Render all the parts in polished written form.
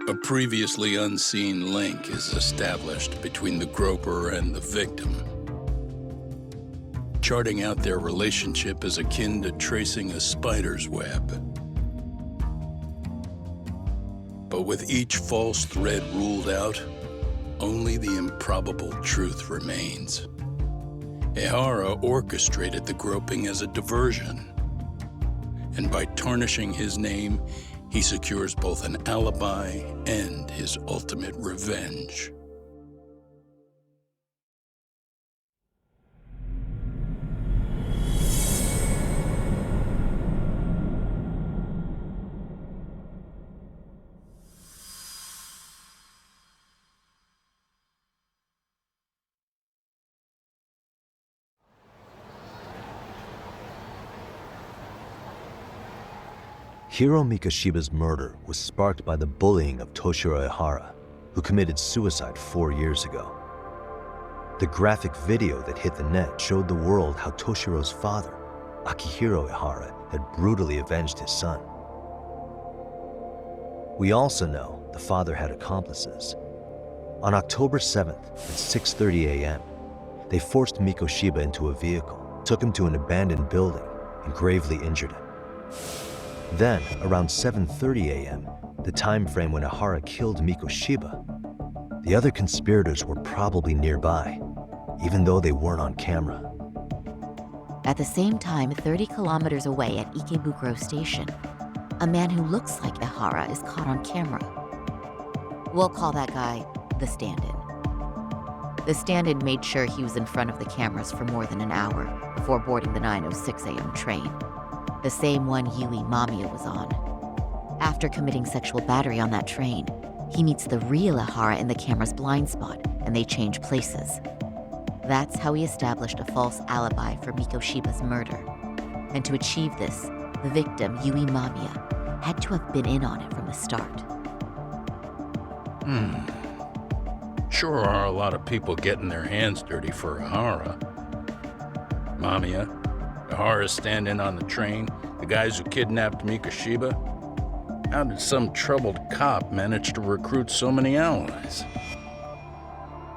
A previously unseen link is established between the groper and the victim. Charting out their relationship is akin to tracing a spider's web. But with each false thread ruled out, only the improbable truth remains. Ehara orchestrated the groping as a diversion, and by tarnishing his name, he secures both an alibi and his ultimate revenge. Hiro Mikoshiba's murder was sparked by the bullying of Toshiro Ehara, who committed suicide 4 years ago. The graphic video that hit the net showed the world how Toshiro's father, Akihiro Ehara, had brutally avenged his son. We also know the father had accomplices. On October 7th at 6:30 a.m., they forced Mikoshiba into a vehicle, took him to an abandoned building, and gravely injured him. Then, around 7:30 a.m., the time frame when Ehara killed Mikoshiba, the other conspirators were probably nearby, even though they weren't on camera. At the same time, 30 kilometers away at Ikebukuro Station, a man who looks like Ehara is caught on camera. We'll call that guy the stand-in. The stand-in made sure he was in front of the cameras for more than an hour before boarding the 9:06 a.m. train. The same one Yui Mamiya was on. After committing sexual battery on that train, he meets the real Ehara in the camera's blind spot, and they change places. That's how he established a false alibi for Mikoshiba's murder. And to achieve this, the victim, Yui Mamiya, had to have been in on it from the start. Sure are a lot of people getting their hands dirty for Ehara. Mamiya, Ehara's stand-in on the train, the guys who kidnapped Mikoshiba. How did some troubled cop manage to recruit so many allies?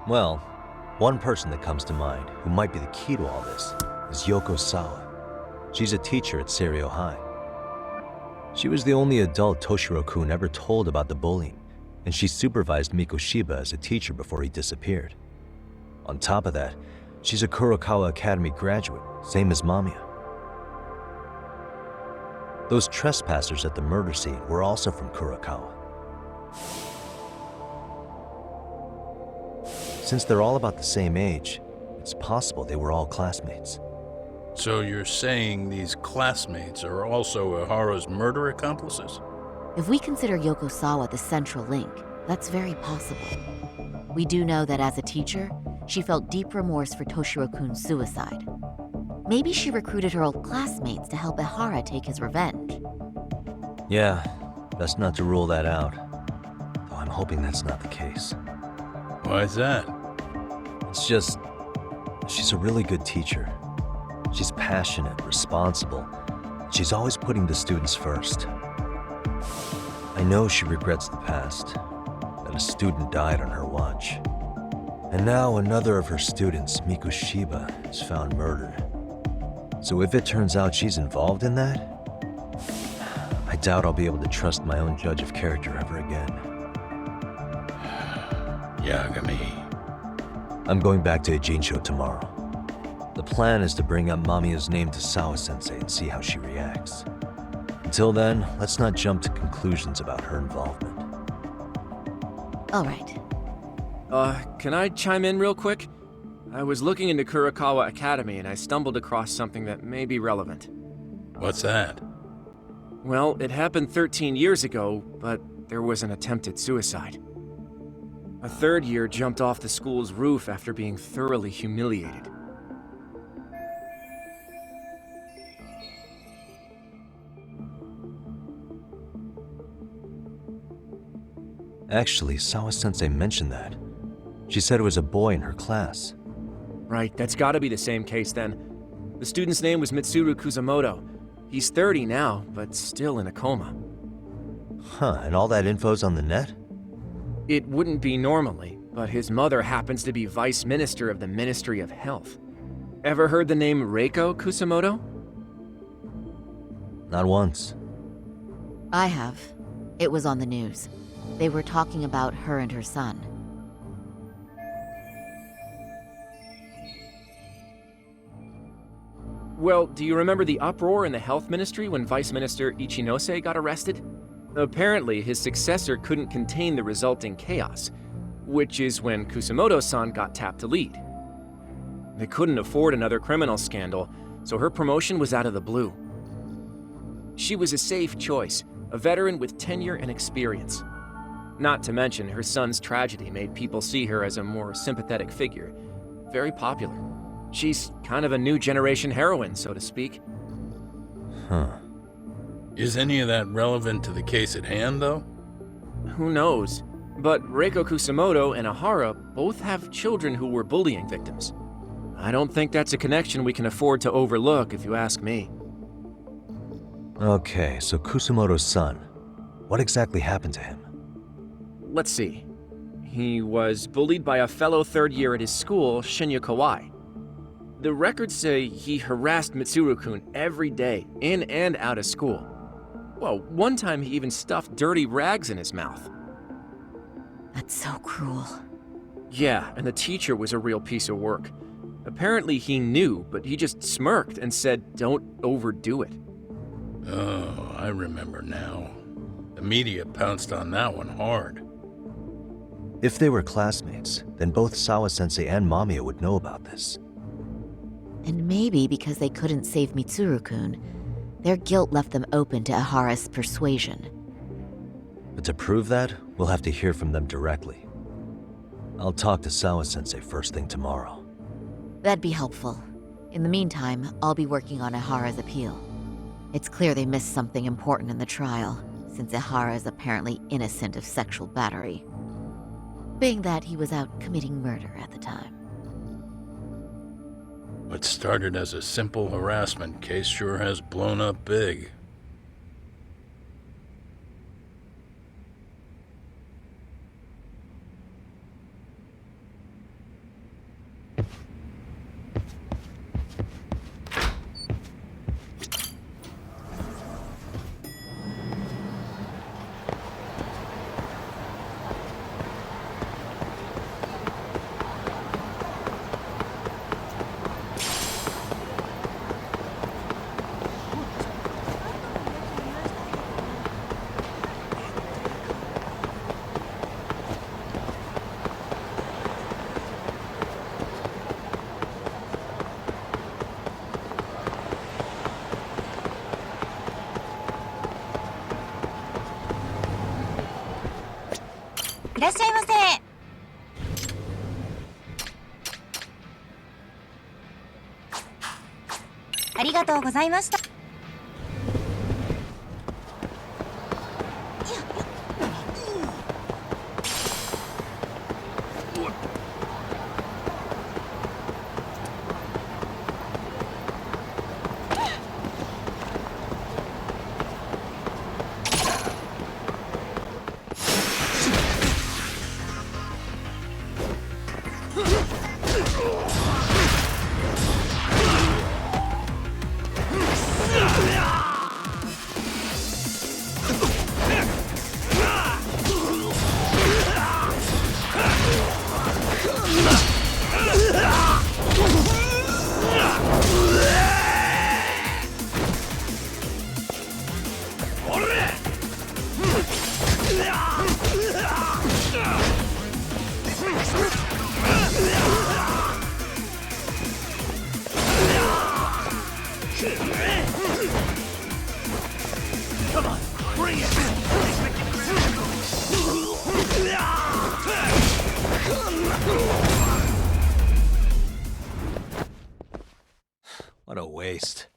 Well, one person that comes to mind who might be the key to all this is Yoko Sawa. She's a teacher at Serio High. She was the only adult Toshiro-kun ever told about the bullying, and she supervised Mikoshiba as a teacher before he disappeared. On top of that, she's a Kurokawa Academy graduate, same as Mamiya. Those trespassers at the murder scene were also from Kurokawa. Since they're all about the same age, it's possible they were all classmates. So you're saying these classmates are also Ehara's murder accomplices? If we consider Yoko Sawa the central link, that's very possible. We do know that as a teacher, she felt deep remorse for Toshiro-kun's suicide. Maybe she recruited her old classmates to help Ehara take his revenge. Yeah, best not to rule that out. Though I'm hoping that's not the case. Why is that? It's just, she's a really good teacher. She's passionate, responsible. She's always putting the students first. I know she regrets the past, that a student died on her watch. And now another of her students, Mikoshiba, is found murdered. So if it turns out she's involved in that, I doubt I'll be able to trust my own judge of character ever again. Yagami. I'm going back to Ijincho tomorrow. The plan is to bring up Mamiya's name to Sawa-sensei and see how she reacts. Until then, let's not jump to conclusions about her involvement. All right. Can I chime in real quick? I was looking into Kurokawa Academy and I stumbled across something that may be relevant. What's that? Well, it happened 13 years ago, but there was an attempted suicide. A third year jumped off the school's roof after being thoroughly humiliated. Actually, Sawa-sensei mentioned that. She said it was a boy in her class. Right, that's gotta be the same case then. The student's name was Mitsuru Kusamoto. He's 30 now, but still in a coma. Huh, and all that info's on the net? It wouldn't be normally, but his mother happens to be Vice Minister of the Ministry of Health. Ever heard the name Reiko Kusamoto? Not once. I have. It was on the news. They were talking about her and her son. Well, do you remember the uproar in the health ministry when Vice Minister Ichinose got arrested? Apparently, his successor couldn't contain the resulting chaos, which is when Kusamoto-san got tapped to lead. They couldn't afford another criminal scandal, so her promotion was out of the blue. She was a safe choice, a veteran with tenure and experience. Not to mention, her son's tragedy made people see her as a more sympathetic figure. Very popular. She's kind of a new generation heroine, so to speak. Huh. Is any of that relevant to the case at hand, though? Who knows? But Reiko Kusamoto and Ahara both have children who were bullying victims. I don't think that's a connection we can afford to overlook, if you ask me. Okay, so Kusamoto's son. What exactly happened to him? Let's see. He was bullied by a fellow third year at his school, Shinya Kawai. The records say he harassed Mitsuru-kun every day, in and out of school. Well, one time he even stuffed dirty rags in his mouth. That's so cruel. Yeah, and the teacher was a real piece of work. Apparently he knew, but he just smirked and said, "Don't overdo it." Oh, I remember now. The media pounced on that one hard. If they were classmates, then both Sawa-sensei and Mamiya would know about this. And maybe because they couldn't save Mitsuru-kun, their guilt left them open to Ahara's persuasion. But to prove that, we'll have to hear from them directly. I'll talk to Sawa-sensei first thing tomorrow. That'd be helpful. In the meantime, I'll be working on Ahara's appeal. It's clear they missed something important in the trial, since Ahara is apparently innocent of sexual battery. Being that he was out committing murder at the time. What started as a simple harassment case sure has blown up big. What a waste.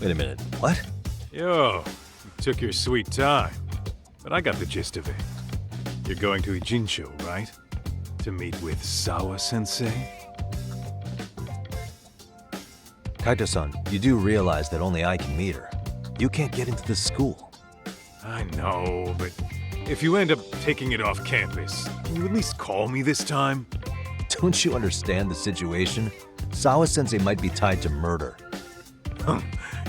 Wait a minute, what? Yo, you took your sweet time, but I got the gist of it. You're going to Ijincho, right? To meet with Sawa-sensei? Kaito-san, you do realize that only I can meet her. You can't get into this school. I know, but if you end up taking it off campus, can you at least call me this time? Don't you understand the situation? Sawa-sensei might be tied to murder.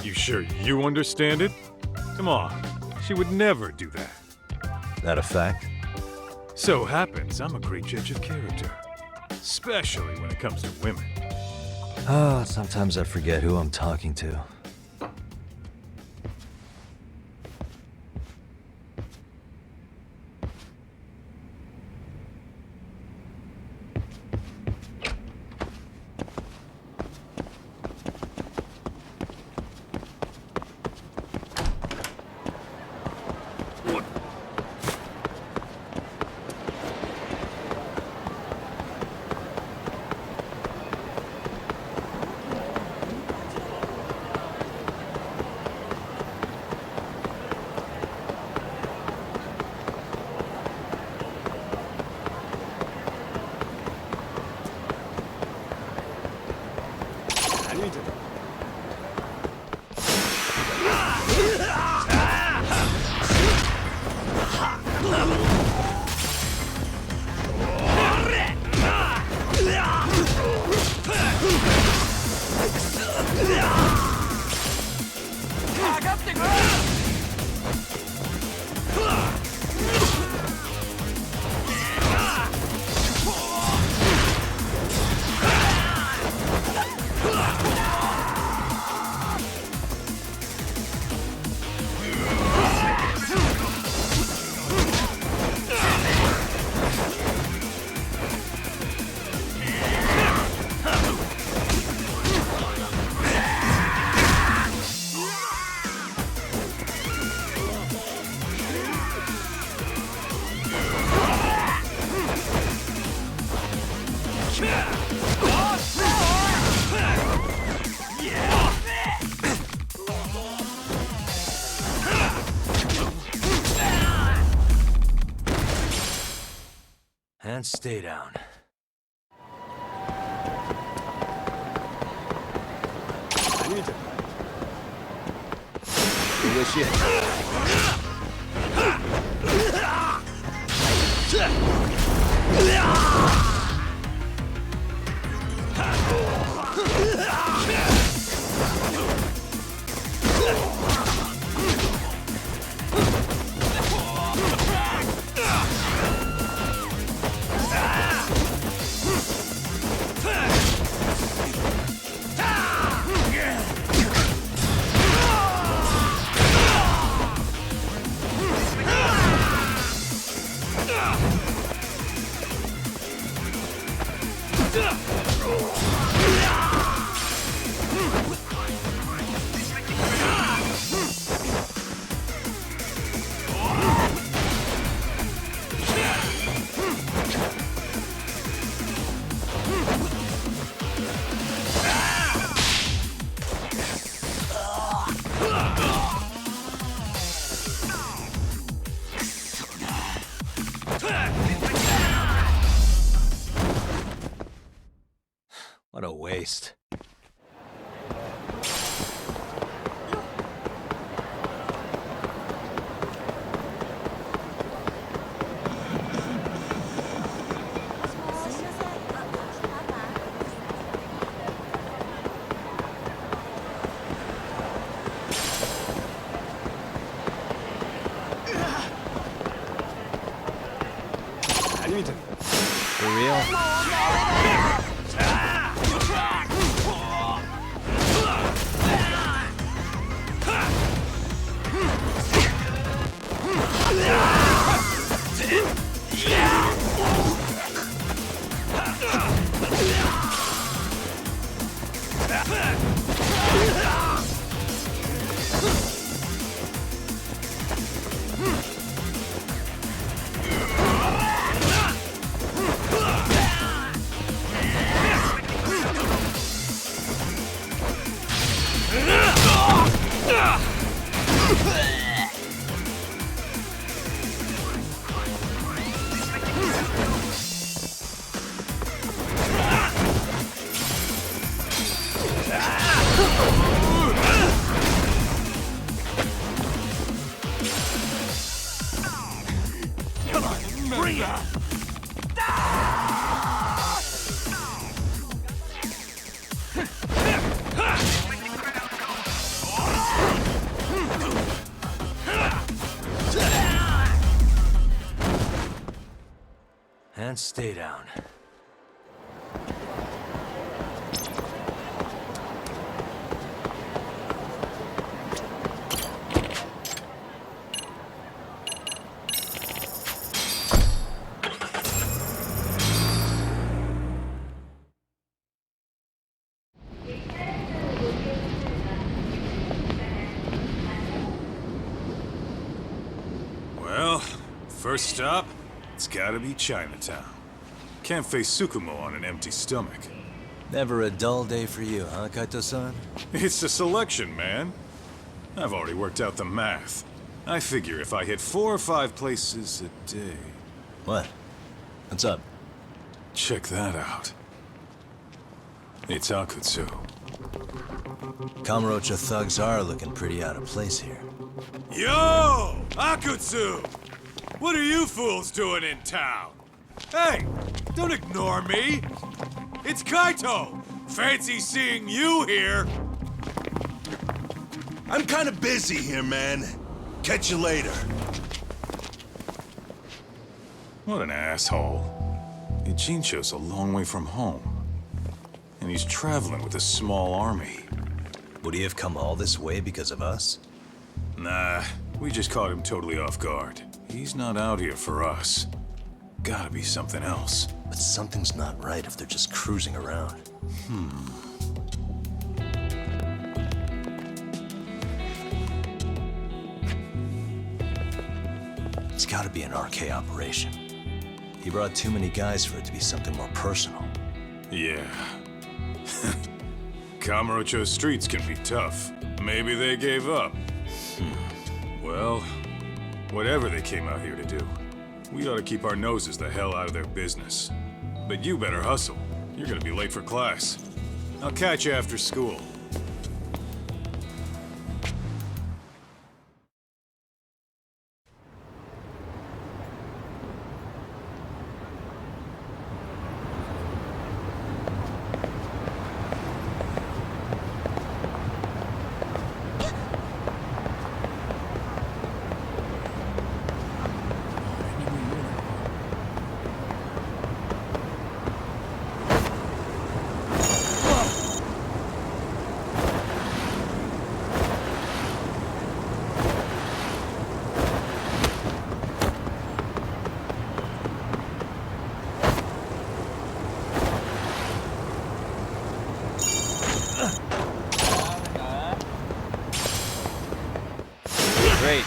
You sure you understand it? Come on, she would never do that. That a fact? So happens I'm a great judge of character, especially when it comes to women. Sometimes I forget who I'm talking to. And stay down. What a waste. For real? Come on, bring it! And stay down. Well, first stop, it's gotta be Chinatown. Can't face Tsukumo on an empty stomach. Never a dull day for you, huh, Kaito-san? It's a selection, man. I've already worked out the math. I figure if I hit 4 or 5 places a day... What? What's up? Check that out. It's Akutsu. Kamurocho thugs are looking pretty out of place here. Yo! Akutsu! What are you fools doing in town? Hey! Don't ignore me! It's Kaito! Fancy seeing you here! I'm kinda busy here, man. Catch you later. What an asshole. Ijincho's a long way from home. And he's traveling with a small army. Would he have come all this way because of us? Nah, we just caught him totally off guard. He's not out here for us. Gotta be something else. But something's not right if they're just cruising around. It's gotta be an RK operation. He brought too many guys for it to be something more personal. Yeah. Kamurocho streets can be tough. Maybe they gave up. Well, whatever they came out here to do, we ought to keep our noses the hell out of their business. But you better hustle. You're gonna be late for class. I'll catch you after school. Great.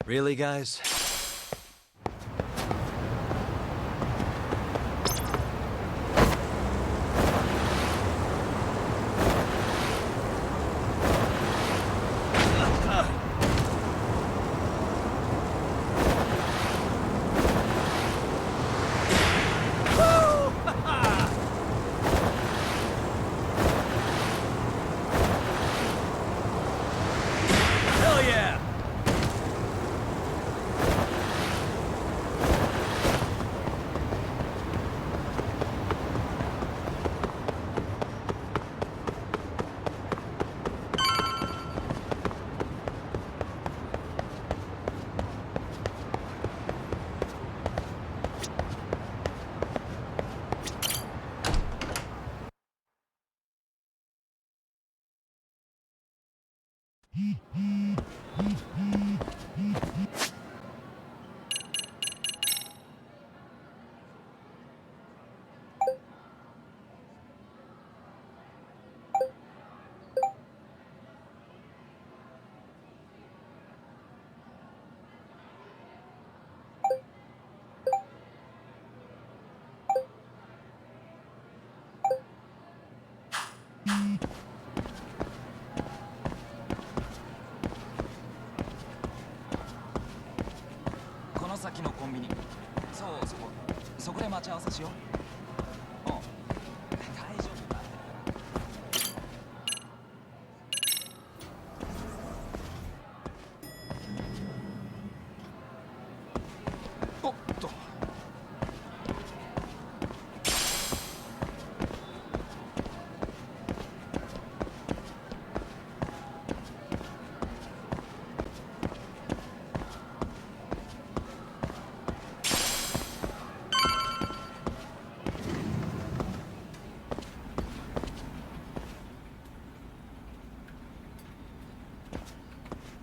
Really, guys? Hell yeah!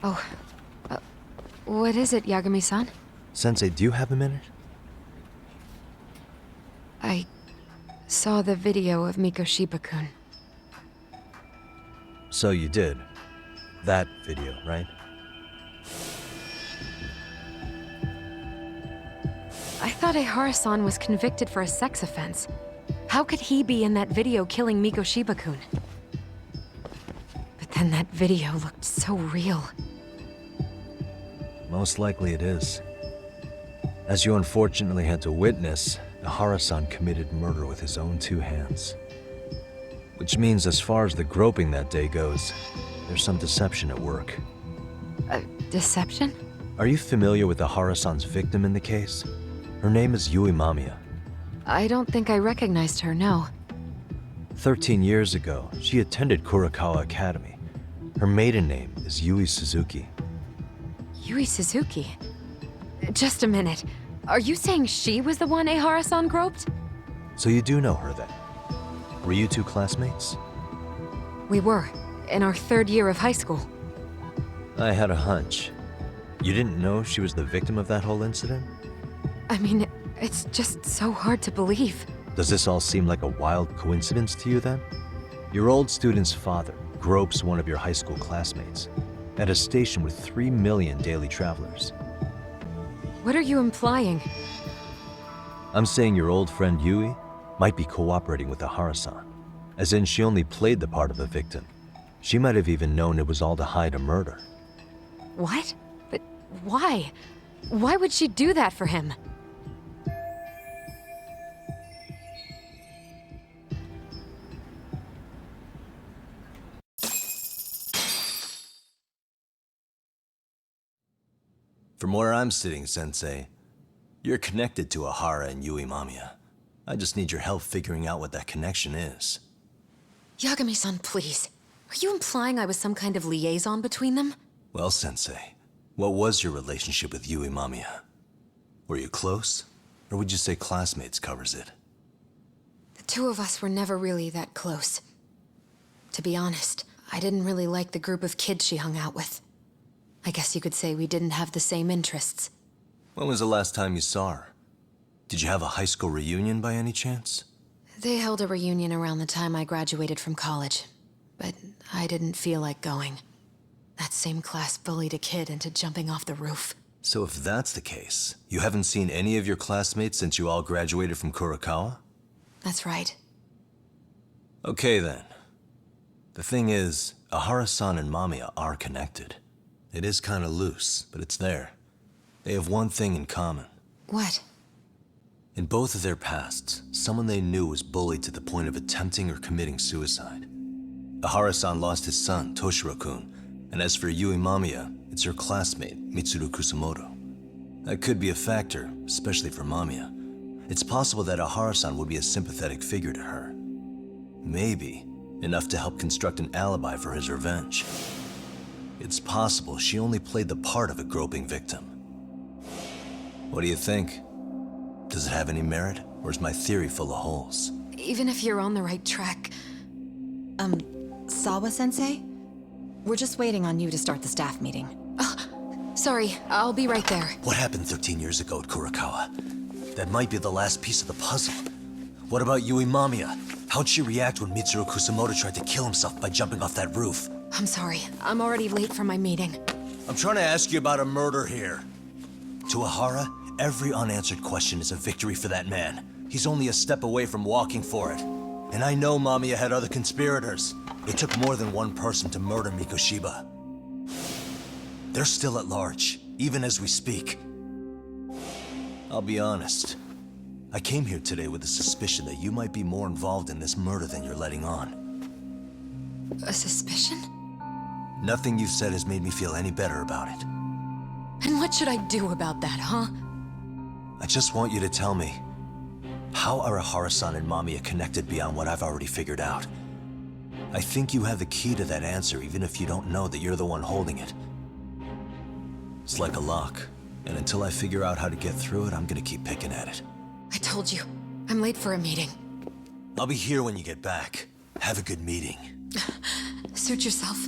Oh, what is it, Yagami-san? Sensei, do you have a minute? I saw the video of Mikoshiba-kun. So you did. That video, right? I thought Ehara-san was convicted for a sex offense. How could he be in that video killing Mikoshiba-kun? But then that video looked so real. Most likely it is. As you unfortunately had to witness, Ehara-san committed murder with his own two hands. Which means as far as the groping that day goes, there's some deception at work. Deception? Are you familiar with Ehara-san's victim in the case? Her name is Yui Mamiya. I don't think I recognized her, no. 13 years ago, she attended Kurakawa Academy. Her maiden name is Yui Suzuki. Yui Suzuki? Just a minute. Are you saying she was the one Ehara-san groped? So you do know her then? Were you two classmates? We were, in our third year of high school. I had a hunch. You didn't know she was the victim of that whole incident? I mean, it's just so hard to believe. Does this all seem like a wild coincidence to you then? Your old student's father gropes one of your high school classmates at a station with 3 million daily travelers. What are you implying? I'm saying your old friend Yui might be cooperating with Ehara-san, as in she only played the part of a victim. She might have even known it was all to hide a murder. What? But why? Why would she do that for him? From where I'm sitting, Sensei, you're connected to Ehara and Yui Mamiya. I just need your help figuring out what that connection is. Yagami-san, please. Are you implying I was some kind of liaison between them? Well, Sensei, what was your relationship with Yui Mamiya? Were you close? Or would you say classmates covers it? The two of us were never really that close. To be honest, I didn't really like the group of kids she hung out with. I guess you could say we didn't have the same interests. When was the last time you saw her? Did you have a high school reunion by any chance? They held a reunion around the time I graduated from college, but I didn't feel like going. That same class bullied a kid into jumping off the roof. So if that's the case, you haven't seen any of your classmates since you all graduated from Kurakawa? That's right. Okay then. The thing is, Ehara-san and Mamiya are connected. It is kind of loose, but it's there. They have one thing in common. What? In both of their pasts, someone they knew was bullied to the point of attempting or committing suicide. Ehara-san lost his son, Toshiro-kun, and as for Yui Mamiya, it's her classmate, Mitsuru Kusamoto. That could be a factor, especially for Mamiya. It's possible that Ehara-san would be a sympathetic figure to her. Maybe enough to help construct an alibi for his revenge. It's possible she only played the part of a groping victim. What do you think? Does it have any merit, or is my theory full of holes? Even if you're on the right track... Sawa-sensei? We're just waiting on you to start the staff meeting. Sorry, I'll be right there. What happened 13 years ago at Kurokawa? That might be the last piece of the puzzle. What about Yui Mamiya? How'd she react when Mitsuru Kusamoto tried to kill himself by jumping off that roof? I'm sorry. I'm already late for my meeting. I'm trying to ask you about a murder here. To Ahara, every unanswered question is a victory for that man. He's only a step away from walking for it. And I know Mamiya had other conspirators. It took more than one person to murder Mikoshiba. They're still at large, even as we speak. I'll be honest. I came here today with the suspicion that you might be more involved in this murder than you're letting on. A suspicion? Nothing you've said has made me feel any better about it. And what should I do about that, huh? I just want you to tell me, how are Ahara-san and Mamiya connected beyond what I've already figured out? I think you have the key to that answer, even if you don't know that you're the one holding it. It's like a lock, and until I figure out how to get through it, I'm gonna keep picking at it. I told you, I'm late for a meeting. I'll be here when you get back. Have a good meeting. Suit yourself.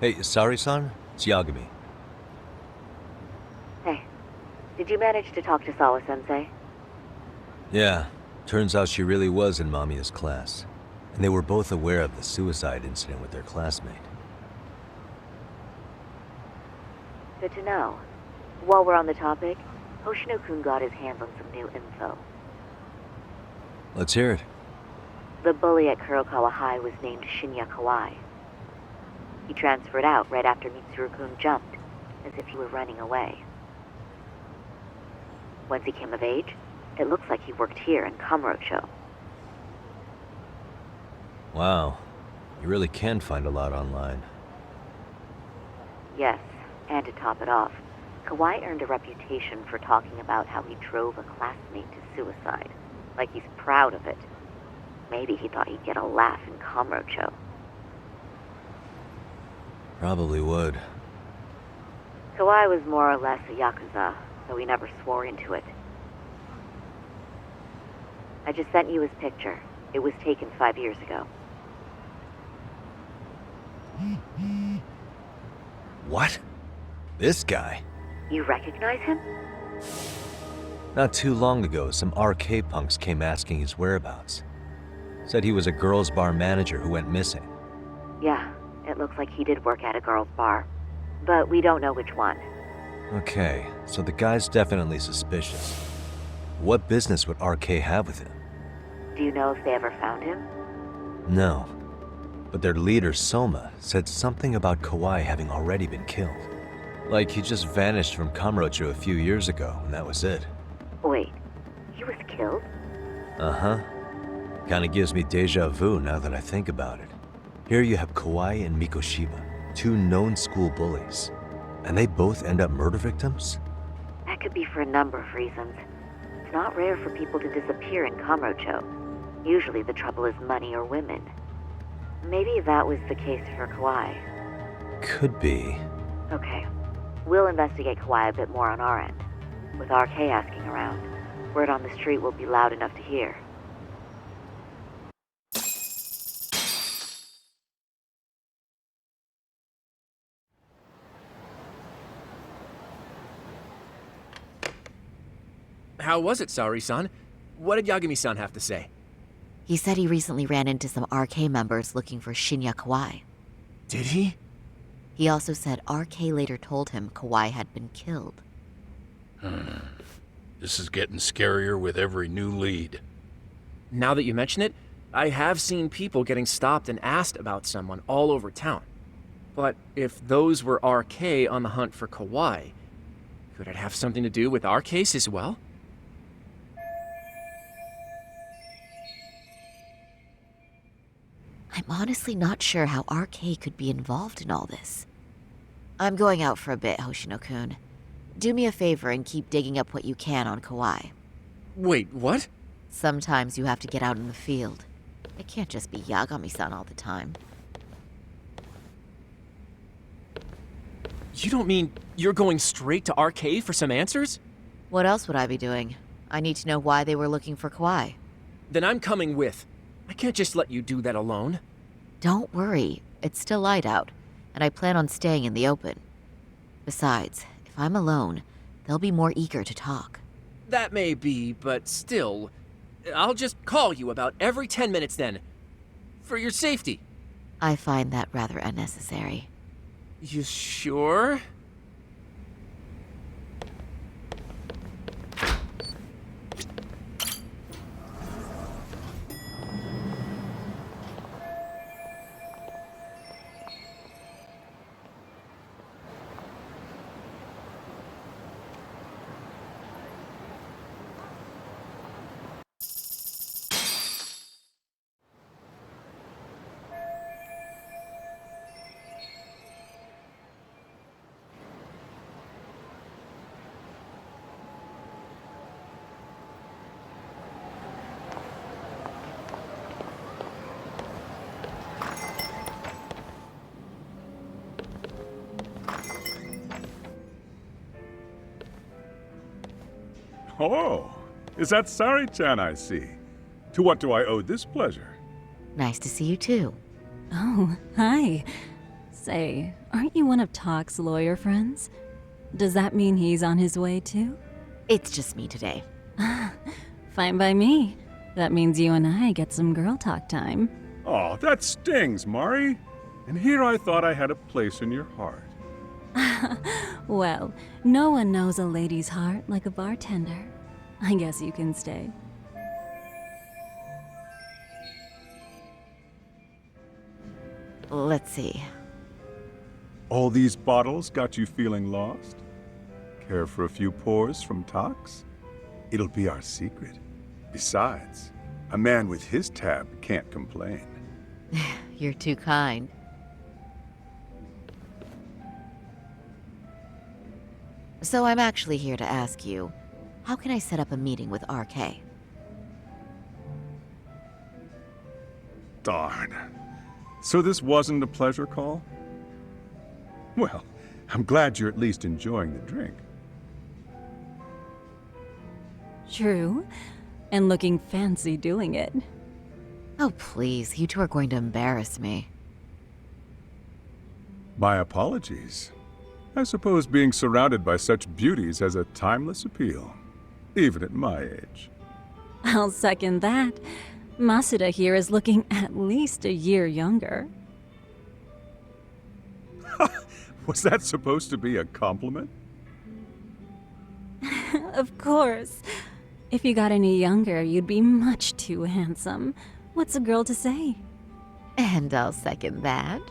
Hey, Sari-san? It's Yagami. Hey, did you manage to talk to Sawa-sensei? Yeah, turns out she really was in Mamiya's class. And they were both aware of the suicide incident with their classmate. Good to know. While we're on the topic, Hoshino-kun got his hands on some new info. Let's hear it. The bully at Kurokawa High was named Shinya Kawai. He transferred out right after Mitsuru-kun jumped, as if he were running away. Once he came of age, it looks like he worked here in Kamurocho. Wow, you really can find a lot online. Yes, and to top it off, Kawai earned a reputation for talking about how he drove a classmate to suicide, like he's proud of it. Maybe he thought he'd get a laugh in Kamurocho. Probably would. Kawai was more or less a yakuza, though he never swore into it. I just sent you his picture. It was taken 5 years ago. What? This guy? You recognize him? Not too long ago, some RK punks came asking his whereabouts. Said he was a girls' bar manager who went missing. Yeah, it looks like he did work at a girls' bar. But we don't know which one. Okay, so the guy's definitely suspicious. What business would RK have with him? Do you know if they ever found him? No. But their leader, Soma, said something about Kawai having already been killed. Like he just vanished from Kamurocho a few years ago, and that was it. Wait, he was killed? Uh-huh. Kinda gives me deja vu now that I think about it. Here you have Kawai and Mikoshiba, two known school bullies. And they both end up murder victims? That could be for a number of reasons. It's not rare for people to disappear in Kamurocho. Usually the trouble is money or women. Maybe that was the case for Kawai. Could be. Okay. We'll investigate Kawai a bit more on our end. With RK asking around, word on the street will be loud enough to hear. How was it, Saori-san? What did Yagami-san have to say? He said he recently ran into some RK members looking for Shinya Kawai. Did he? He also said RK later told him Kawai had been killed. This is getting scarier with every new lead. Now that you mention it, I have seen people getting stopped and asked about someone all over town. But if those were RK on the hunt for Kawai, could it have something to do with our case as well? I'm honestly not sure how RK could be involved in all this. I'm going out for a bit, Hoshino-kun. Do me a favor and keep digging up what you can on Kawai. Wait, what? Sometimes you have to get out in the field. It can't just be Yagami-san all the time. You don't mean you're going straight to RK for some answers? What else would I be doing? I need to know why they were looking for Kawai. Then I'm coming with. I can't just let you do that alone. Don't worry, it's still light out, and I plan on staying in the open. Besides, if I'm alone, they'll be more eager to talk. That may be, but still, I'll just call you about every 10 minutes then. For your safety. I find that rather unnecessary. You sure? Oh, is that Sari-chan I see? To what do I owe this pleasure? Nice to see you too. Oh, hi. Say, aren't you one of Tak's lawyer friends? Does that mean he's on his way too? It's just me today. Fine by me. That means you and I get some girl talk time. Oh, that stings, Mari. And here I thought I had a place in your heart. Well, no one knows a lady's heart like a bartender. I guess you can stay. Let's see. All these bottles got you feeling lost? Care for a few pours from Tak's? It'll be our secret. Besides, a man with his tab can't complain. You're too kind. So I'm actually here to ask you, how can I set up a meeting with RK? Darn. So this wasn't a pleasure call? Well, I'm glad you're at least enjoying the drink. True. And looking fancy doing it. Oh please, you two are going to embarrass me. My apologies. I suppose being surrounded by such beauties has a timeless appeal, even at my age. I'll second that. Masuda here is looking at least a year younger. Was that supposed to be a compliment? Of course. If you got any younger, you'd be much too handsome. What's a girl to say? And I'll second that.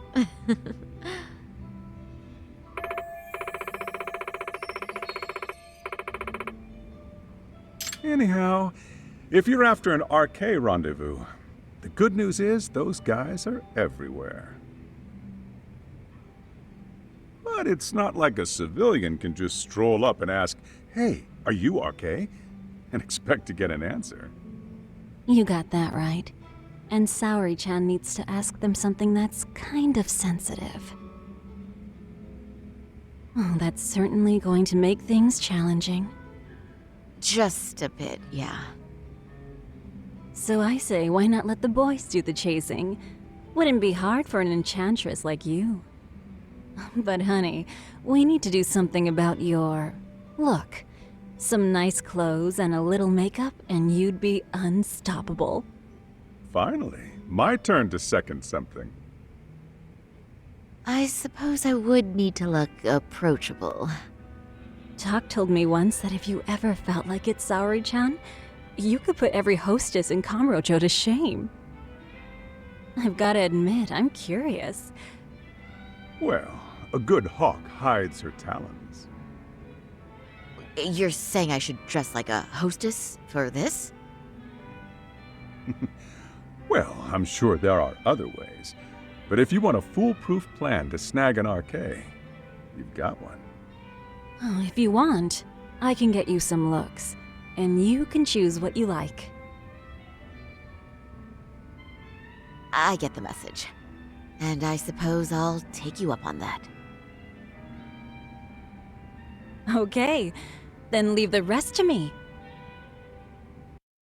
Anyhow, if you're after an RK rendezvous, the good news is those guys are everywhere. But it's not like a civilian can just stroll up and ask, "Hey, are you RK?" and expect to get an answer. You got that right. And Saori-chan needs to ask them something that's kind of sensitive. Oh, that's certainly going to make things challenging. Just a bit, yeah. So I say, why not let the boys do the chasing? Wouldn't be hard for an enchantress like you. But honey, we need to do something about your look. Some nice clothes and a little makeup, and you'd be unstoppable. Finally, my turn to second something. I suppose I would need to look approachable. Tak told me once that if you ever felt like it, Saori-chan, you could put every hostess in Kamurocho to shame. I've gotta admit, I'm curious. Well, a good hawk hides her talons. You're saying I should dress like a hostess for this? Well, I'm sure there are other ways. But if you want a foolproof plan to snag an RK, you've got one. Oh, if you want, I can get you some looks, and you can choose what you like. I get the message. And I suppose I'll take you up on that. Okay, then leave the rest to me.